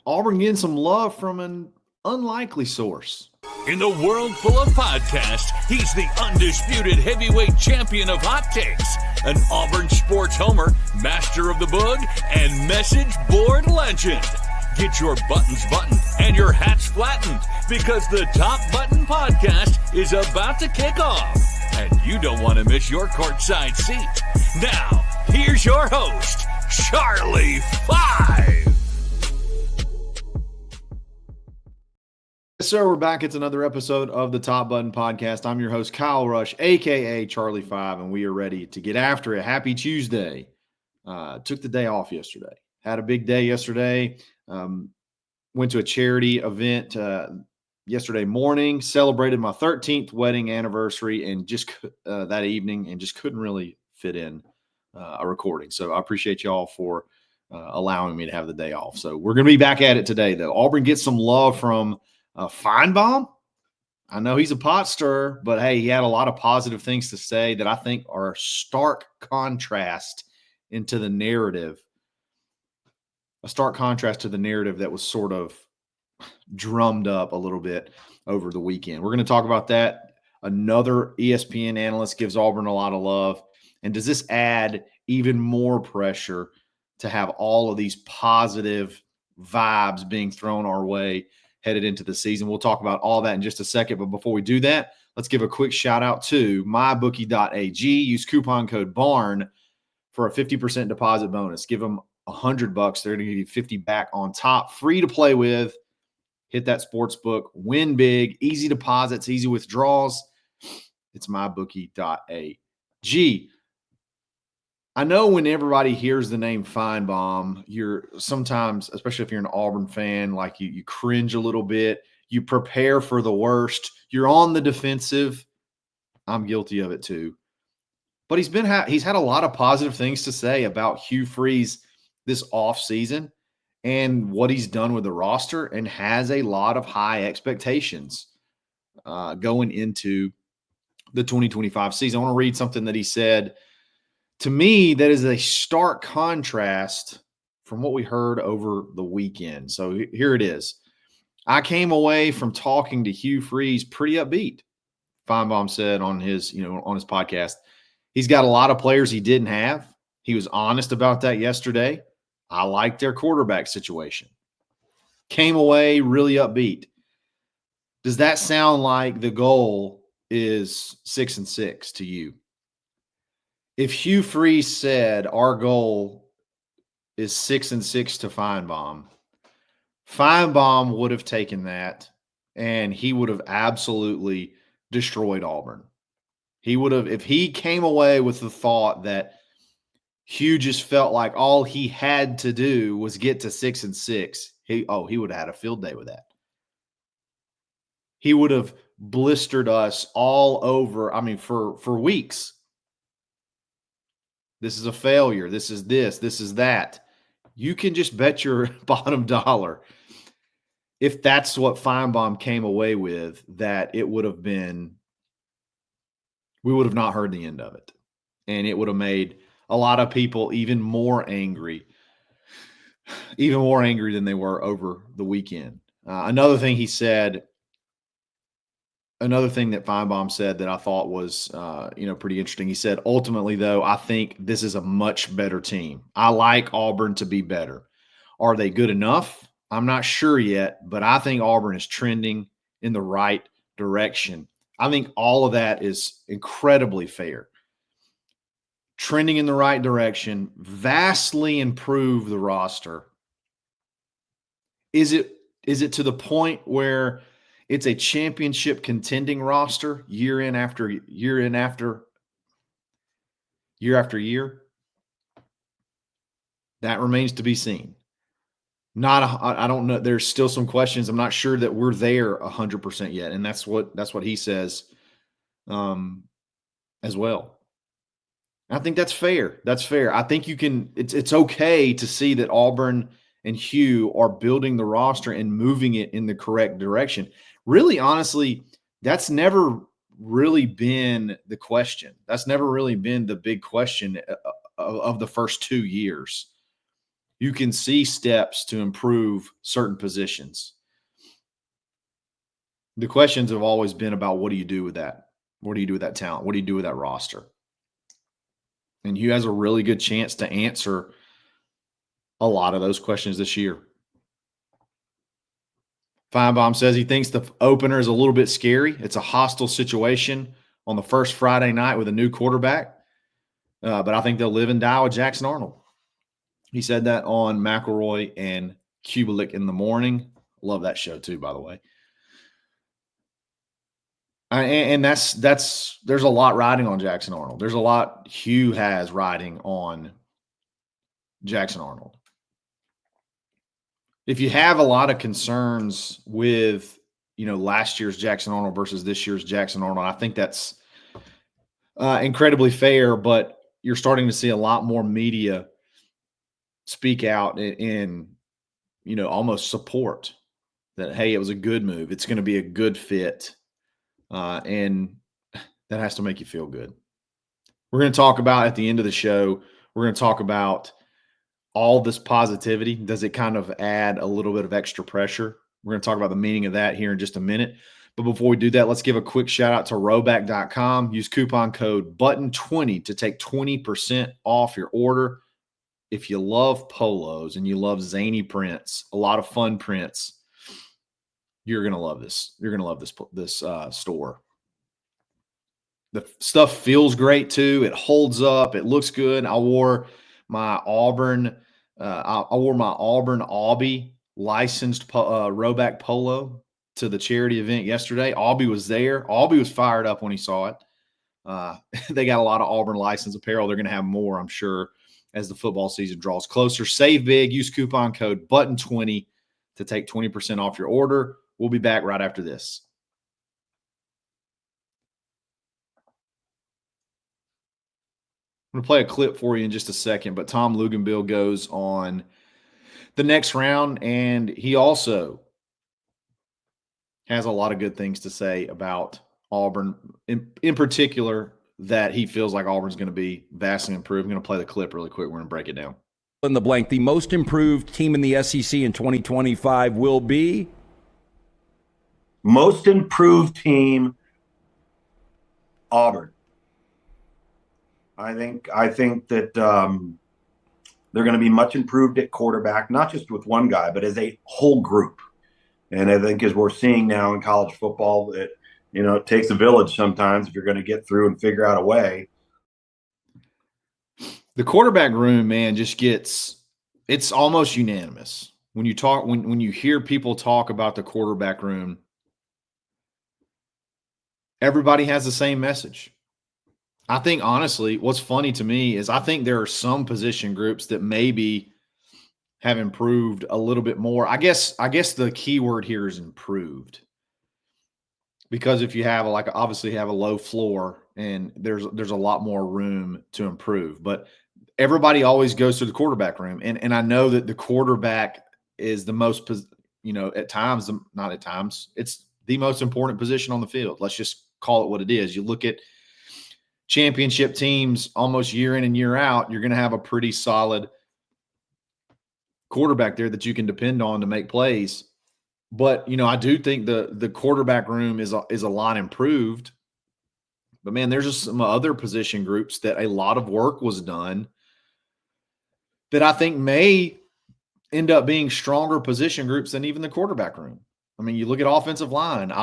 Auburn getting some love from an unlikely source. In the world full of podcasts, he's the undisputed heavyweight champion of hot takes, an Auburn sports homer, master of the boog, and message board legend. Get your buttons buttoned and your hats flattened because the Top Button Podcast is about to kick off, and you don't want to miss your courtside seat. Now, here's your host, Charlie Five. So we're back. It's another episode of the Top Button Podcast. I'm your host, Kyle Rush, a.k.a. Charlie Five, and we are ready to get after it. Happy Tuesday. Took the day off yesterday. Had a big day yesterday. Went to a charity event yesterday morning, celebrated my 13th wedding anniversary, and just that evening, and just couldn't really fit in a recording. So I appreciate y'all for allowing me to have the day off. So we're going to be back at it today, though. Auburn gets some love from Finebaum. I know he's a pot stirrer, but hey, he had a lot of positive things to say that I think are a stark contrast into the narrative. A stark contrast to the narrative that was sort of drummed up a little bit over the weekend. We're going to talk about that. Another ESPN analyst gives Auburn a lot of love. And does this add even more pressure to have all of these positive vibes being thrown our way headed into the season? We'll talk about all that in just a second. But before we do that, let's give a quick shout out to mybookie.ag. Use coupon code BARN for a 50% deposit bonus. Give them $100. They're going to give you 50 back on top. Free to play with. Hit that sports book. Win big. Easy deposits. Easy withdrawals. It's mybookie.ag. I know when everybody hears the name Finebaum, you're sometimes, especially if you're an Auburn fan, like you cringe a little bit. You prepare for the worst. You're on the defensive. I'm guilty of it too. But he's had a lot of positive things to say about Hugh Freeze this offseason and what he's done with the roster, and has a lot of high expectations going into the 2025 season. I want to read something that he said. To me, that is a stark contrast from what we heard over the weekend. So here it is. I came away from talking to Hugh Freeze pretty upbeat. Finebaum said on his podcast, he's got a lot of players he didn't have. He was honest about that yesterday. I like their quarterback situation. Came away really upbeat. Does that sound like the goal is 6-6 to you? If Hugh Freeze said our goal is 6-6 to Finebaum, Finebaum would have taken that and he would have absolutely destroyed Auburn. He would have, if he came away with the thought that Hugh just felt like all he had to do was get to 6-6, he would have had a field day with that. He would have blistered us all over, for weeks. This is a failure. This is this. This is that. You can just bet your bottom dollar, if that's what Finebaum came away with, that it would have been, we would have not heard the end of it. And it would have made a lot of people even more angry than they were over the weekend. Another thing that Finebaum said that I thought was, pretty interesting. He said, ultimately, though, I think this is a much better team. I like Auburn to be better. Are they good enough? I'm not sure yet, but I think Auburn is trending in the right direction. I think all of that is incredibly fair. Trending in the right direction, vastly improve the roster. Is it to the point where it's a championship contending roster year after year? That remains to be seen. I don't know. There's still some questions. I'm not sure that we're there 100% yet, and that's what he says, as well. I think that's fair. That's fair. I think you can. It's okay to see that Auburn and Hugh are building the roster and moving it in the correct direction. Really, honestly, that's never really been the question. That's never really been the big question of the first 2 years. you can see steps to improve certain positions. The questions have always been about what do you do with that? What do you do with that talent? What do you do with that roster? And Hugh has a really good chance to answer a lot of those questions this year. Finebaum says he thinks the opener is a little bit scary. It's a hostile situation on the first Friday night with a new quarterback, but I think they'll live and die with Jackson Arnold. He said that on McElroy and Kubelik in the morning. Love that show too, by the way. And that's there's a lot riding on Jackson Arnold. There's a lot Hugh has riding on Jackson Arnold. If you have a lot of concerns with, last year's Jackson Arnold versus this year's Jackson Arnold, I think that's incredibly fair, but you're starting to see a lot more media speak out in almost support that, hey, it was a good move. It's going to be a good fit. And that has to make you feel good. We're going to talk about at the end of the show, we're going to talk about all this positivity. Does it kind of add a little bit of extra pressure? We're going to talk about the meaning of that here in just a minute. But before we do that, let's give a quick shout out to Rhoback.com. Use coupon code BUTTON20 to take 20% off your order. If you love polos and you love zany prints, a lot of fun prints, you're going to love this. You're going to love this store. The stuff feels great too. It holds up. It looks good. I wore my Auburn Aubie licensed Rhoback polo to the charity event yesterday. Aubie was there. Aubie was fired up when he saw it. They got a lot of Auburn licensed apparel. They're going to have more, I'm sure, as the football season draws closer. Save big. Use coupon code BUTTON20 to take 20% off your order. We'll be back right after this. I'm going to play a clip for you in just a second, but Tom Luginbill goes on the next round, and he also has a lot of good things to say about Auburn, in particular, that he feels like Auburn's going to be vastly improved. I'm going to play the clip really quick. We're going to break it down. In the blank, the most improved team in the SEC in 2025 will be? Most improved team, Auburn. I think that they're going to be much improved at quarterback, not just with one guy, but as a whole group. And I think as we're seeing now in college football, that it takes a village sometimes if you're going to get through and figure out a way. The quarterback room, man, it's almost unanimous. When you hear people talk about the quarterback room, everybody has the same message. I think, honestly, what's funny to me is I think there are some position groups that maybe have improved a little bit more. I guess the key word here is improved. Because if you have obviously have a low floor and there's a lot more room to improve. But everybody always goes to the quarterback room. And I know that the quarterback is the most, at times, not at times, it's the most important position on the field. Let's just call it what it is. You look at championship teams almost year in and year out, you're going to have a pretty solid quarterback there that you can depend on to make plays. But, I do think the quarterback room is a lot improved. But, man, there's just some other position groups that a lot of work was done that I think may end up being stronger position groups than even the quarterback room. I mean, you look at offensive line. I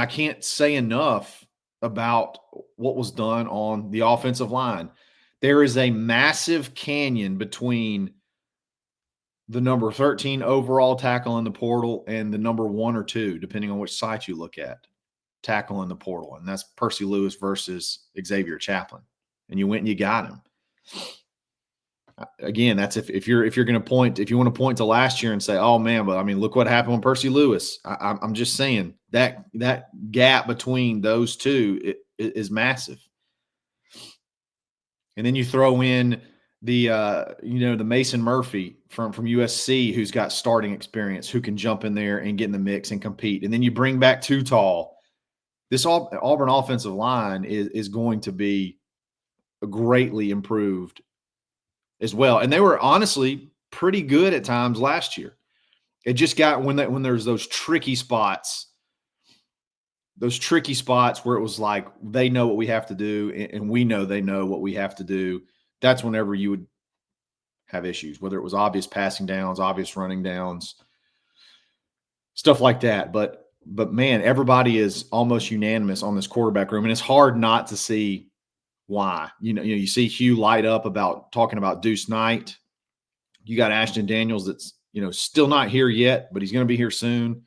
can't say enough about what was done on the offensive line. There is a massive canyon between the number 13 overall tackle in the portal and the number 1 or 2, depending on which site you look at, tackle in the portal. And that's Percy Lewis versus Xavier Chaplin. And you went and you got him. Again, that's if you're going to point, if you want to point to last year and say, oh man, but I mean, look what happened with Percy Lewis. I'm just saying that gap between those two is massive. And then you throw in the Mason Murphy from USC, who's got starting experience, who can jump in there and get in the mix and compete. And then you bring back Too Tall. This Auburn offensive line is going to be greatly improved as well. And they were honestly pretty good at times last year. It just got when there's those tricky spots where it was like they know what we have to do and we know they know what we have to do. That's whenever you would have issues, whether it was obvious passing downs, obvious running downs, stuff like that. But man, everybody is almost unanimous on this quarterback room, and it's hard not to see why. You see Hugh light up about talking about Deuce Knight. You got Ashton Daniels that's still not here yet, but he's going to be here soon.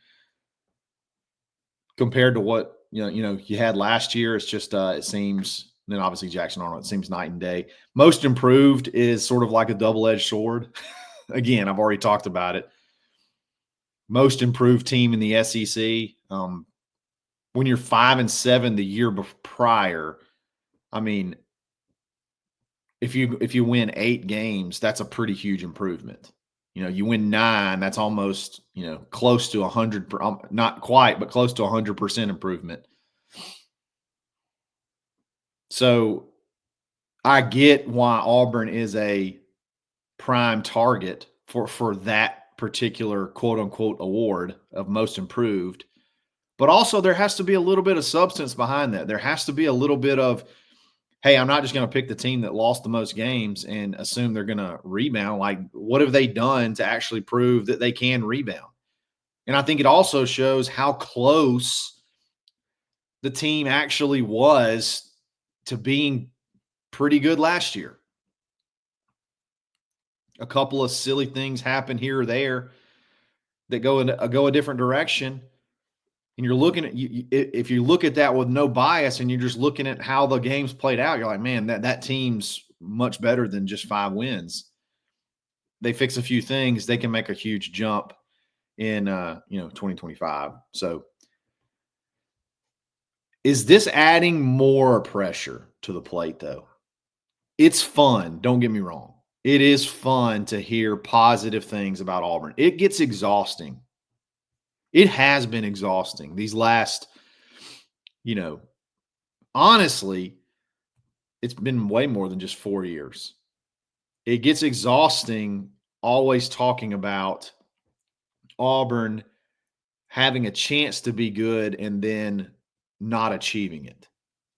Compared to what you had last year, it's just it seems. And then obviously Jackson Arnold, it seems night and day. Most improved is sort of like a double-edged sword. Again, I've already talked about it. Most improved team in the SEC. When you're 5-7 the year prior, I mean, if you win 8 games, that's a pretty huge improvement. You win 9, that's almost close to 100, not quite, but close to 100% improvement. So I get why Auburn is a prime target for that particular quote unquote award of most improved. But also there has to be a little bit of substance behind that. There has to be a little bit of, hey, I'm not just going to pick the team that lost the most games and assume they're going to rebound. Like, what have they done to actually prove that they can rebound? And I think it also shows how close the team actually was to being pretty good last year. A couple of silly things happen here or there that go a different direction. And you're looking at if you look at that with no bias and you're just looking at how the games played out, you're like, man, that team's much better than just 5 wins. They fix a few things, they can make a huge jump in 2025. So is this adding more pressure to the plate though? It's fun, don't get me wrong. It is fun to hear positive things about Auburn. It gets exhausting. It has been exhausting these last, honestly, it's been way more than just 4 years. It gets exhausting always talking about Auburn having a chance to be good and then not achieving it.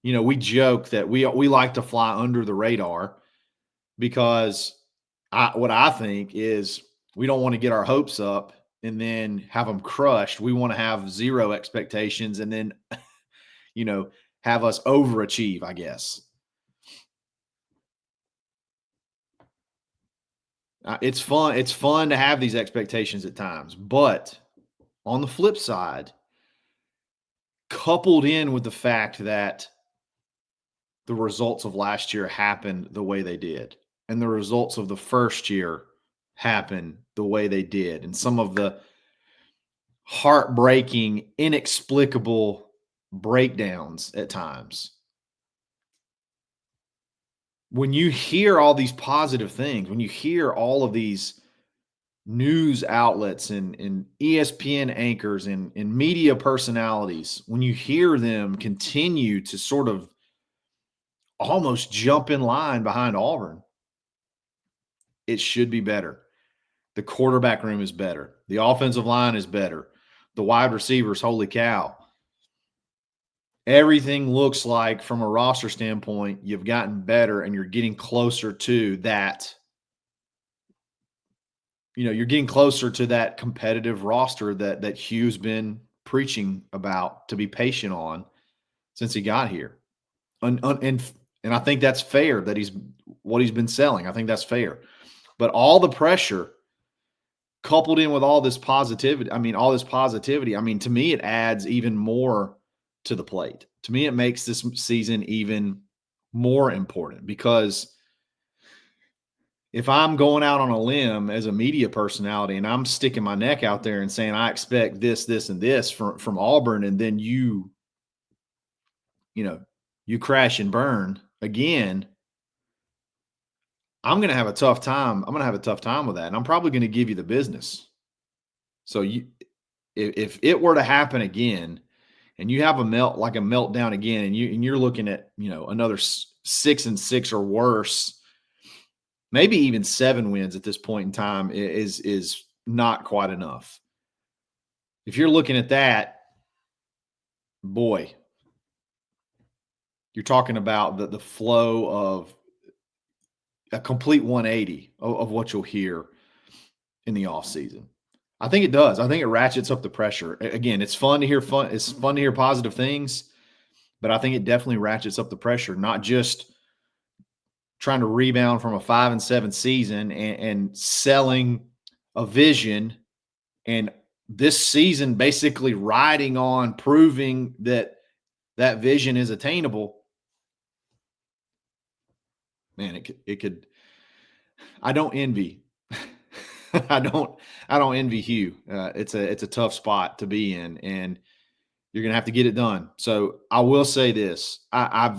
We joke that we like to fly under the radar because what I think is we don't want to get our hopes up and then have them crushed. We want to have zero expectations and then, have us overachieve, I guess. It's fun. It's fun to have these expectations at times, but on the flip side, coupled in with the fact that the results of last year happened the way they did, and the results of the first year happened the way they did, and some of the heartbreaking, inexplicable breakdowns at times. When you hear all these positive things, when you hear all of these news outlets and ESPN anchors and media personalities, when you hear them continue to sort of almost jump in line behind Auburn, it should be better. The quarterback room is better. The offensive line is better. The wide receivers, holy cow. Everything looks like, from a roster standpoint, you've gotten better and you're getting closer to that. You're getting closer to that competitive roster that Hugh's been preaching about to be patient on since he got here. And I think that's fair that what he's been selling. I think that's fair. But all the pressure coupled in with all this positivity, to me, it adds even more to the plate. To me, it makes this season even more important, because if I'm going out on a limb as a media personality and I'm sticking my neck out there and saying, I expect this, this, and this from Auburn, and then you crash and burn again, I'm going to have a tough time. I'm going to have a tough time with that. And I'm probably going to give you the business. So if it were to happen again and you have a meltdown again, and you're looking at, another 6-6 or worse, maybe even 7 wins at this point in time is not quite enough. If you're looking at that, boy, you're talking about the flow of a complete 180 of what you'll hear in the offseason. I think it does. I think it ratchets up the pressure. Again, it's fun to hear positive things, but I think it definitely ratchets up the pressure, not just trying to rebound from a 5-7 season and selling a vision, and this season basically riding on proving that vision is attainable. Man, it could. I don't envy. I don't envy Hugh. It's a tough spot to be in, and you're gonna have to get it done. So I will say this: I've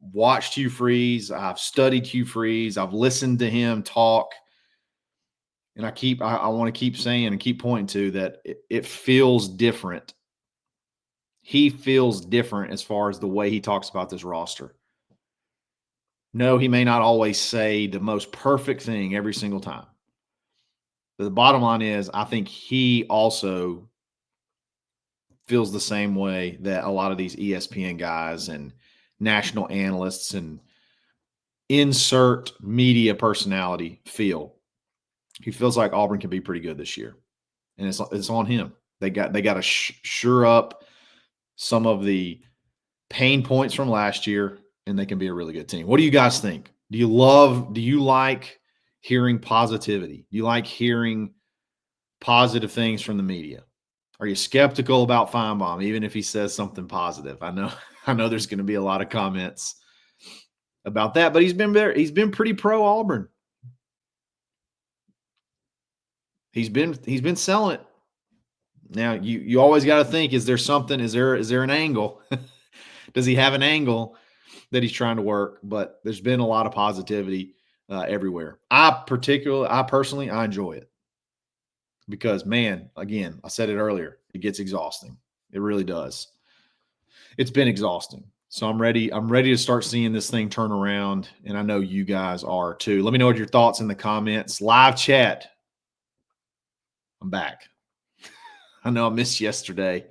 watched Hugh Freeze. I've studied Hugh Freeze. I've listened to him talk, and I want to keep saying and keep pointing to that it feels different. He feels different as far as the way he talks about this roster. No, he may not always say the most perfect thing every single time. But the bottom line is, I think he also feels the same way that a lot of these ESPN guys and national analysts and insert media personality feel. He feels like Auburn can be pretty good this year, and it's on him. They got to shore up some of the pain points from last year, and they can be a really good team. What do you guys think? Do you like hearing positivity? Do you like hearing positive things from the media? Are you skeptical about Finebaum, even if he says something positive? I know there's going to be a lot of comments about that, but he's been pretty pro Auburn. He's been selling it. Now you always got to think, is there something? Is there an angle? Does he have an angle that he's trying to work? But there's been a lot of positivity everywhere. I personally enjoy it because, man, again, I said it earlier, it gets exhausting. It really does. It's been exhausting. So I'm ready to start seeing this thing turn around, and I know you guys are too. Let me know what your thoughts in the comments. Live chat. I'm back. I know I missed yesterday.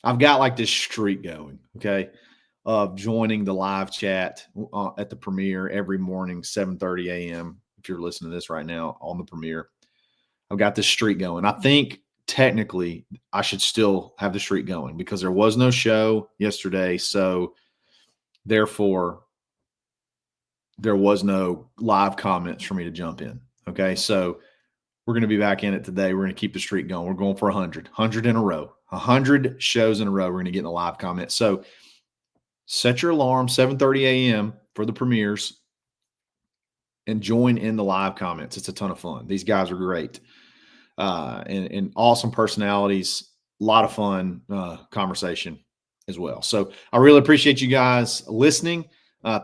I've got like this streak going, okay, of joining the live chat at the premiere every morning, 7:30 a.m. If you're listening to this right now on the premiere, I've got this streak going. I think technically I should still have the streak going because there was no show yesterday. So therefore, there was no live comments for me to jump in. Okay. So we're going to be back in it today. We're going to keep the streak going. We're going for 100 in a row, 100 shows in a row. We're going to get in the live comments. So set your alarm, 7:30 a.m. for the premieres, and join in the live comments. It's a ton of fun. These guys are great and awesome personalities. A lot of fun conversation as well. So I really appreciate you guys listening.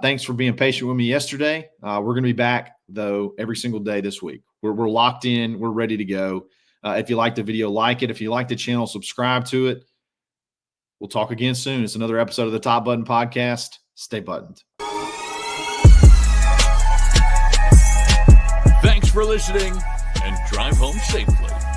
Thanks for being patient with me yesterday. We're going to be back, though, every single day this week. We're locked in. We're ready to go. If you like the video, like it. If you like the channel, subscribe to it. We'll talk again soon. It's another episode of the Top Button Podcast. Stay buttoned. Thanks for listening, and drive home safely.